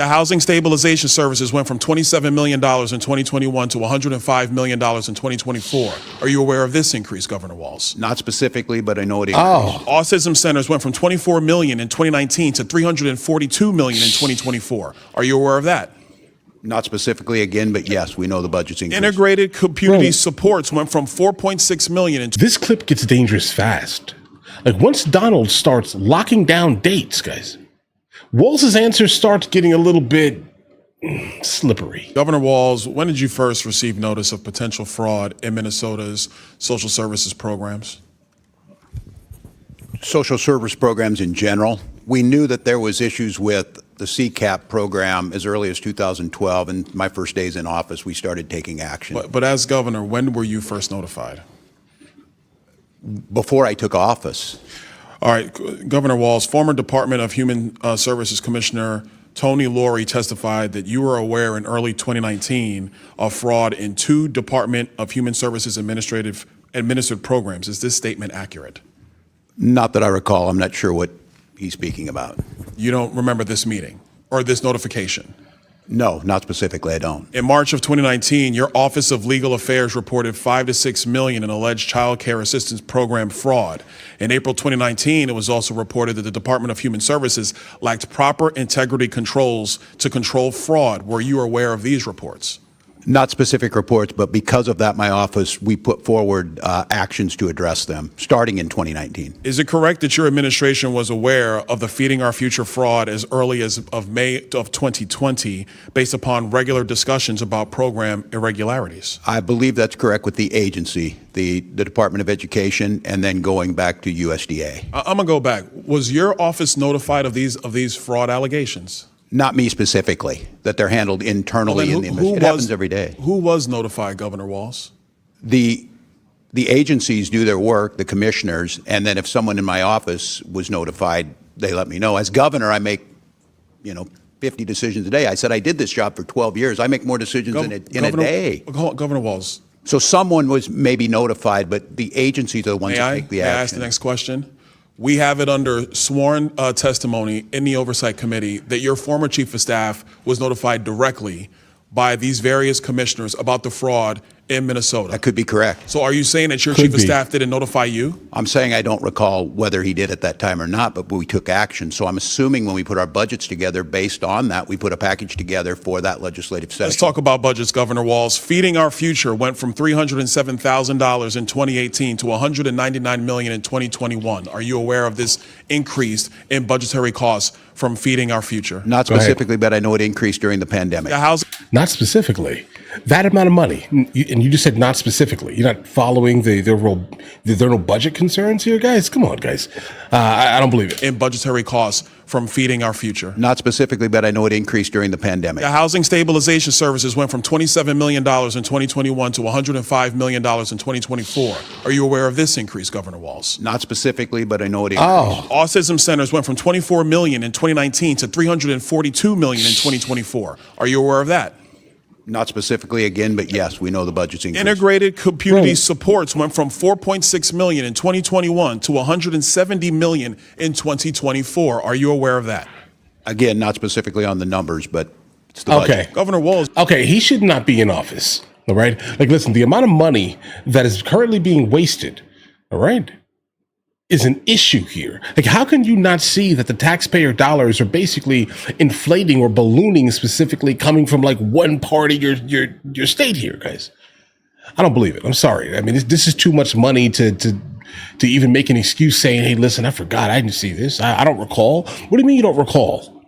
The housing stabilization services went from $27 million in 2021 to $105 million in 2024. Are you aware of this increase, Governor Walz? Not specifically, but I know it increased. Autism centers went from $24 million in 2019 to $342 million in 2024. Are you aware of that? Not specifically again, but yes, we know the budget's increased. Integrated community supports went from $4.6 million in This clip gets dangerous fast. Like once Donald starts locking down dates, guys, Walz's answer starts getting a little bit slippery. Governor Walz, when did you first receive notice of potential fraud in Minnesota's social services programs? Social service programs in general. We knew that there was issues with the CCAP program as early as 2012, and my first days in office, we started taking action. But as governor, when were you first notified? Before I took office. All right, Governor Walz, former Department of Human Services Commissioner Tony Laurie testified that you were aware in early 2019 of fraud in 2 Department of Human Services administered programs. Is this statement accurate? Not that I recall. I'm not sure what he's speaking about. You don't remember this meeting or this notification? No, not specifically, I don't. In March of 2019, your Office of Legal Affairs reported $5 to $6 million in alleged child care assistance program fraud. In April 2019, it was also reported that the Department of Human Services lacked proper integrity controls to control fraud. Were you aware of these reports? Not specific reports, but because of that, my office, we put forward actions to address them, starting in 2019. Is it correct that your administration was aware of the Feeding Our Future fraud as early as of May of 2020, based upon regular discussions about program irregularities? I believe that's correct with the agency, the Department of Education, and then going back to USDA. I'm gonna go back. Was your office notified of these fraud allegations? Not me specifically, that they're handled internally in the administration. It happens every day. Who was notified, Governor Walz? The agencies do their work, the commissioners, and then if someone in my office was notified, they let me know. As governor, I make, 50 decisions a day. I said I did this job for 12 years. I make more decisions in a day. Governor Walz. So someone was maybe notified, but the agencies are the ones that take the action. May I ask the next question? We have it under sworn testimony in the Oversight Committee that your former chief of staff was notified directly by these various commissioners about the fraud in Minnesota. That could be correct. So are you saying that your chief of staff didn't notify you? I'm saying I don't recall whether he did at that time or not, but we took action. So I'm assuming when we put our budgets together based on that, we put a package together for that legislative session. Let's talk about budgets, Governor Walz. Feeding Our Future went from $307,000 in 2018 to $199 million in 2021. Are you aware of this increase in budgetary costs from Feeding Our Future? Not specifically, but I know it increased during the pandemic. Not specifically. That amount of money, and you just said not specifically. You're not following there are no budget concerns here, guys? Come on, guys. I don't believe it. In budgetary costs from Feeding Our Future? Not specifically, but I know it increased during the pandemic. The housing stabilization services went from $27 million in 2021 to $105 million in 2024. Are you aware of this increase, Governor Walz? Not specifically, but I know it increased. Autism centers went from $24 million in 2019 to $342 million in 2024. Are you aware of that? Not specifically again, but yes, we know the budget's increased. Integrated community supports went from $4.6 million in 2021 to $170 million in 2024. Are you aware of that? Again, not specifically on the numbers, but it's the budget. Okay. Governor Walz. Okay, he should not be in office, all right? Like, listen, the amount of money that is currently being wasted, all right, is an issue here. Like, how can you not see that the taxpayer dollars are basically inflating or ballooning, specifically coming from like one part of your state here, guys? I don't believe it. I'm sorry. I mean, this is too much money to even make an excuse saying, hey, listen, I forgot. I didn't see this. I don't recall. What do you mean you don't recall?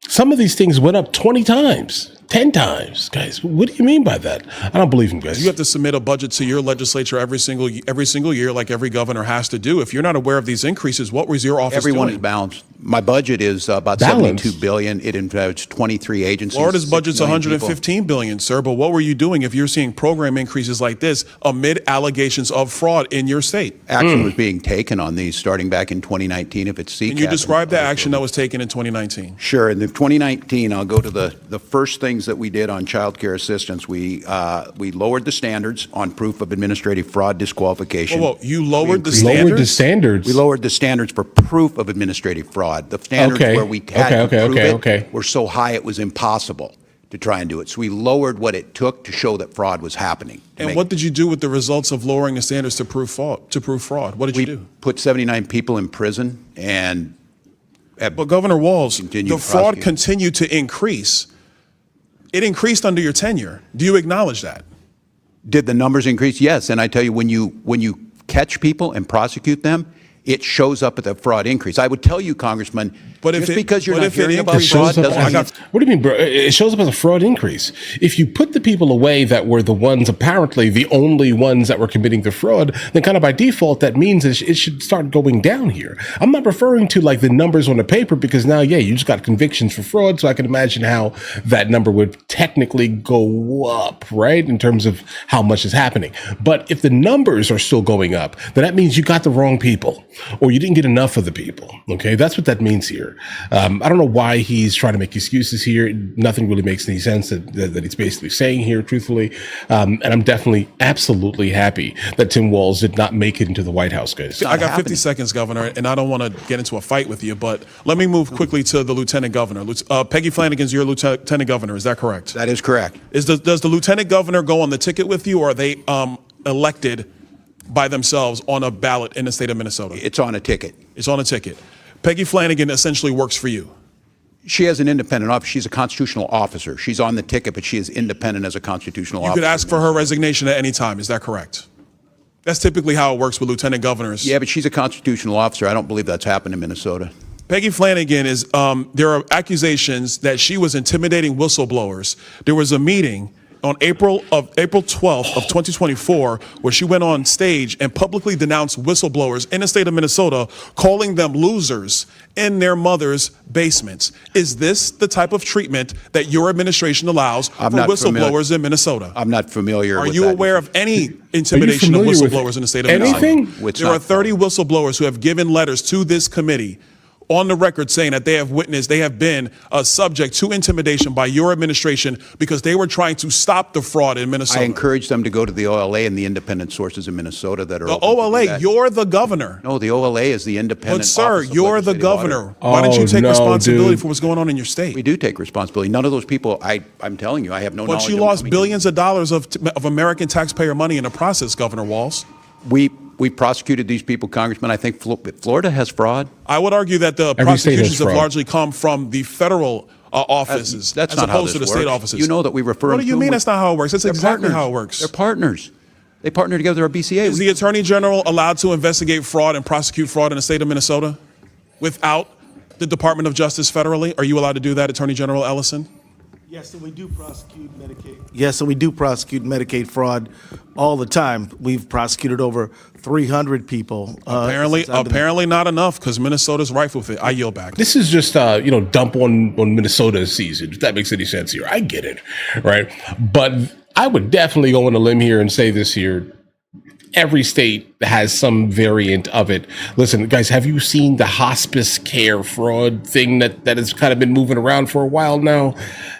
Some of these things went up 20 times. 10 times, guys. What do you mean by that? I don't believe him, guys. You have to submit a budget to your legislature every single year, like every governor has to do. If you're not aware of these increases, what was your office Everyone doing? is balanced. My budget is about $72 billion. It involves 23 agencies. Florida's budget's $115 billion, sir. But what were you doing if you're seeing program increases like this amid allegations of fraud in your state? Action was being taken on these starting back in 2019. If it's CCAP. Can you describe the action that was taken in 2019? Sure. In 2019, I'll go to the first thing things that we did on child care assistance. We lowered the standards on proof of administrative fraud disqualification. Whoa, you lowered the Lowered standards? the standards. We lowered the standards for proof of administrative fraud. The standards Okay. where we had to prove Okay. it were so high it was impossible to try and do it. So we lowered what it took to show that fraud was happening. And what did you do with the results of lowering the standards to prove fraud? What did you we do? put 79 people in prison and But Governor Walz, Continue the to fraud prosecute. continued to increase. It increased under your tenure. Do you acknowledge that? did the numbers increase? Yes. And I tell you, when you catch people and prosecute them, it shows up at the fraud increase. I would tell you, Congressman, But if just it- because you're but not if it hearing about increases- fraud shows up doesn't as- mean what do you mean, bro? It shows up as a fraud increase. If you put the people away that were the ones, apparently the only ones that were committing the fraud, then kind of by default, that means it should start going down here. I'm not referring to like the numbers on the paper because now, yeah, you just got convictions for fraud. So I can imagine how that number would technically go up, right? In terms of how much is happening. But if the numbers are still going up, then that means you got the wrong people or you didn't get enough of the people. Okay. That's what that means here. I don't know why he's trying to make excuses here. Nothing really makes any sense that he's basically saying here, truthfully. And I'm definitely absolutely happy that Tim Walz did not make it into the White House, guys. I got 50 happening. seconds, Governor, and I don't want to get into a fight with you, but let me move quickly to the Lieutenant Governor. Peggy Flanagan's your Lieutenant Governor, is that correct? that is correct. Does the Lieutenant Governor go on the ticket with you, or are they elected by themselves on a ballot in the state of Minnesota? It's on a ticket. It's on a ticket. Peggy Flanagan essentially works for you. She has an independent office. She's a constitutional officer. She's on the ticket, but she is independent as a constitutional You officer. could ask for her resignation at any time, is that correct? That's typically how it works with lieutenant governors. Yeah, but she's a constitutional officer. I don't believe that's happened in Minnesota. Peggy Flanagan is, there are accusations that she was intimidating whistleblowers. There was a meeting on April 12th of 2024, where she went on stage and publicly denounced whistleblowers in the state of Minnesota, calling them losers in their mother's basements. Is this the type of treatment that your administration allows for not whistleblowers in Minnesota? I'm not familiar Are with you that. aware of any intimidation of familiar with whistleblowers in the state of Minnesota? anything? It's There are not 30 whistleblowers who have given letters to this committee on the record saying that they have been subject to intimidation by your administration because they were trying to stop the fraud in Minnesota. I encourage them to go to the OLA and the independent sources in Minnesota that are The open to do OLA, that. you're the governor. No, the OLA is the independent But sir, office of you're the legislative governor. audit. Why don't you Oh, take no, responsibility dude. for what's going on in your state? We do take responsibility. None of those people, I'm telling you, I have no knowledge. But you of them lost coming billions of dollars of American taxpayer money in the process, Governor Walz. We prosecuted these people, Congressman. I think Florida has fraud. I would argue that the Every state has prosecutions have fraud. largely come from the federal offices That's as not how opposed to this the state works. offices. You know that we refer What them do you to mean them that's not how it works? That's They're exactly partners. how it works. They're partners. They partner together. Our BCA. Is the Attorney General allowed to investigate fraud and prosecute fraud in the state of Minnesota without the Department of Justice federally? Are you allowed to do that, Attorney General Ellison? Yes, and we do prosecute Medicaid. Yes, and we do prosecute Medicaid fraud all the time. We've prosecuted over 300 people. Apparently, since I've been- apparently not enough because Minnesota's rife with it. I yield back. This is just dump on Minnesota season, if that makes any sense here. I get it, right? But I would definitely go on a limb here and say this here. Every state has some variant of it. Listen, guys, have you seen the hospice care fraud thing that has kind of been moving around for a while now?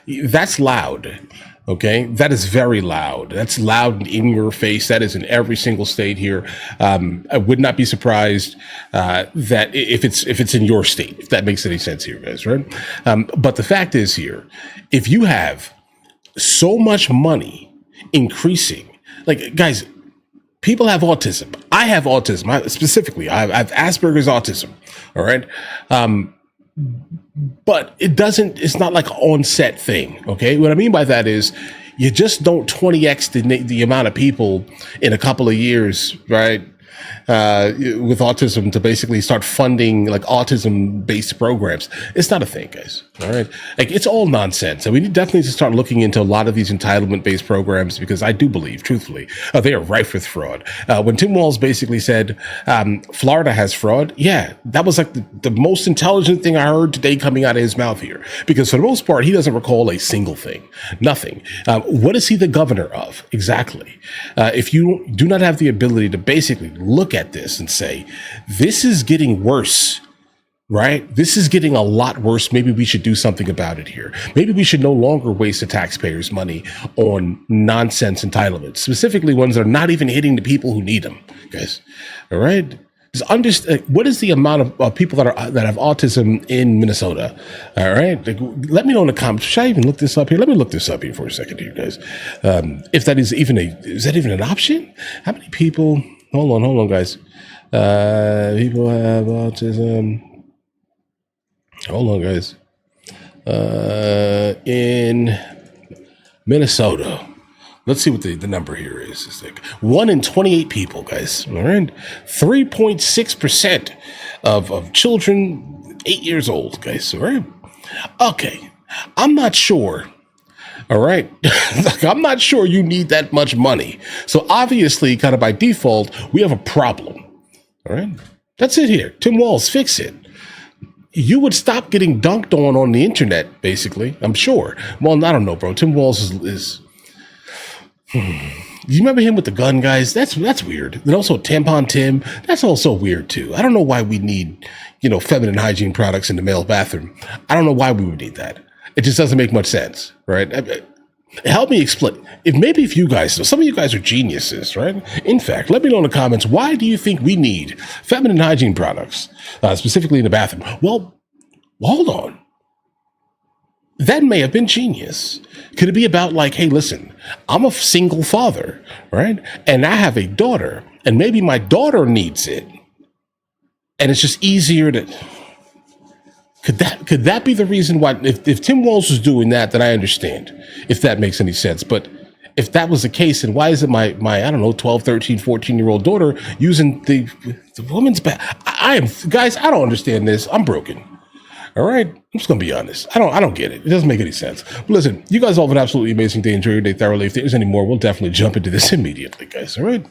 That's loud. Okay, that is very loud. That's loud and in your face. That is in every single state here. I would not be surprised that if it's in your state, if that makes any sense here, guys, right? But the fact is here, if you have so much money increasing, like guys, people have autism. I have autism. I have Asperger's autism. All right. But it's not like an on-set thing. Okay. What I mean by that is you just don't 20x the amount of people in a couple of years, right? With autism to basically start funding like autism-based programs. It's not a thing, guys. All right. Like it's all nonsense. And we need definitely to start looking into a lot of these entitlement-based programs because I do believe, truthfully, they are rife with fraud. When Tim Walz basically said Florida has fraud, yeah, that was like the most intelligent thing I heard today coming out of his mouth here. Because for the most part, he doesn't recall a single thing. Nothing. What is he the governor of? Exactly. If you do not have the ability to basically look at this and say, this is getting worse right? This is getting a lot worse. Maybe we should do something about it here. Maybe we should no longer waste the taxpayers' money on nonsense entitlements, specifically ones that are not even hitting the people who need them, guys. All right? Just understand, what is the amount of people that have autism in Minnesota? All right, like, let me know in the comments. Should I even look this up here? Let me look this up here for a second, here, guys. If that is even an option? How many people? Hold on, guys. People have autism. Hold on, guys. In Minnesota. Let's see what the number here is. It's like 1 in 28 people, guys. All right. 3.6% of children 8 years old, guys. All right. Okay. I'm not sure. All right. I'm not sure you need that much money. So obviously, kind of by default, we have a problem. All right. That's it here. Tim Walz, fix it. You would stop getting dunked on the internet, basically. I'm sure. Well, I don't know, bro. Tim Walz is You remember him with the gun, guys? That's weird. And also Tampon Tim, that's also weird too. I don't know why we need, feminine hygiene products in the male bathroom. I don't know why we would need that. It just doesn't make much sense, right? Help me explain. If you guys, some of you guys are geniuses, right? In fact, let me know in the comments, why do you think we need feminine hygiene products, specifically in the bathroom? Well, hold on. That may have been genius. Could it be about like, hey, listen, I'm a single father, right? And I have a daughter, and maybe my daughter needs it. And it's just easier to... Could that be the reason why, if Tim Walz was doing that, then I understand, if that makes any sense. But if that was the case, then why is it my I don't know, 12, 13, 14-year-old daughter using the woman's bath? Guys, I don't understand this. I'm broken. All right, I'm just gonna be honest. I don't get it. It doesn't make any sense. But listen, you guys all have an absolutely amazing day. Enjoy your day thoroughly. If there's any more, we'll definitely jump into this immediately, guys. All right.